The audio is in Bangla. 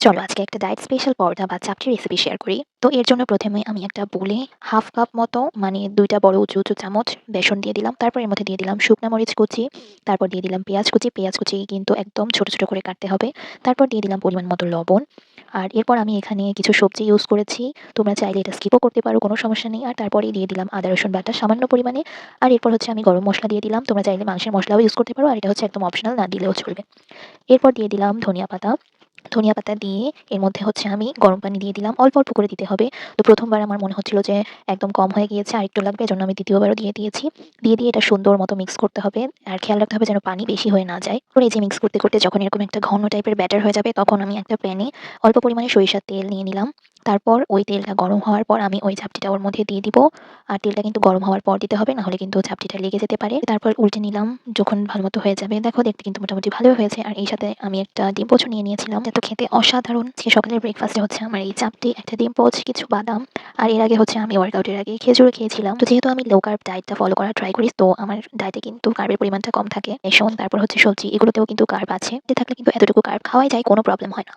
চলো আজকে একটা ডায়েট স্পেশাল পরোটা বা চাপটি রেসিপি শেয়ার করি। তো এর জন্য প্রথমে আমি একটা বোলে হাফ কাপ মতো মানে ২টা বড় উঁচু, উঁচু চামচ বেসন দিয়ে দিলাম। তারপর এর মধ্যে দিয়ে দিলাম শুকনা মরিচ কুচি, তারপর দিয়ে দিলাম পেঁয়াজ কুচি। পেঁয়াজ কুচি কিন্তু একদম ছোট, ছোট করে কাটতে হবে। তারপর দিয়ে দিলাম পরিমাণ মতো লবণ। আর এরপর আমি এখানে কিছু সবজি ইউজ করেছি। তোমরা চাইলে এটা স্কিপও করতে পারো, কোনো সমস্যা নেই। আর তারপরেই দিয়ে দিলাম আদা রসুন বাটা সামান্য পরিমাণে। আর এরপর হচ্ছে আমি গরম মসলা দিয়ে দিলাম। তোমরা চাইলে মাংসের মসলাও ইউজ করতে পারো। আর এটা হচ্ছে একদম অপশনাল, না দিলেও চলবে। এরপর দিয়ে দিলাম ধনিয়া পাতা। ধনিয়া পাতা দিয়ে এর মধ্যে হচ্ছে আমি গরম পানি দিয়ে দিলাম। অল্প, অল্প করে দিতে হবে। তো ১ম বার আমার মনে হচ্ছিল যে একদম কম হয়ে গিয়েছে, আরেকটু লাগবে। এজন্য আমি ২য় বারও দিয়ে দিয়েছি। দিয়ে এটা সুন্দর মতো মিক্স করতে হবে। আর খেয়াল রাখতে হবে যেন পানি বেশি হয়ে না যায়। পরে এই যে মিক্স করতে, করতে যখন এরকম একটা ঘন টাইপের ব্যাটার হয়ে যাবে, তখন আমি একটা প্যানে অল্প পরিমাণে সরিষার তেল নিয়ে নিলাম। তারপর ওই তেলটা গরম হওয়ার পর আমি ওই ঝাপটিটা ওর মধ্যে দিয়ে দিব। আর তেলটা কিন্তু গরম হওয়ার পর দিতে হবে, না হলে কিন্তু ঝাপটিটা লেগে যেতে পারে। তারপর উল্টে নিলাম। যখন ভালোমতো হয়ে যাবে, দেখো দেখতে কিন্তু মোটামুটি ভালোই হয়েছে। আর এই সাথে আমি একটা ডিম পোচ নিয়ে নিয়েছিলাম, যা তো খেতে অসাধারণ। আজকে সকালের ব্রেকফাস্টে হচ্ছে আমার এই চাপটি, একটা ডিম পোচ, কিছু বাদাম। আর এর আগে হচ্ছে আমি ওয়ার্কআউটের আগে খেজুর খেয়েছিলাম। তো যেহেতু আমি লো কার্ব ডায়েটটা ফলো করার ট্রাই করি, তো আমার ডায়েটে কিন্তু কার্বের পরিমাণটা কম থাকে। বেসন, তারপর হচ্ছে সবজি, এগুলোতেও কিন্তু কার্ব আছে। এতে থাকলে কিন্তু এতটুকু কার্ব খাওয়াই যায়, কোনো প্রবলেম হয় না।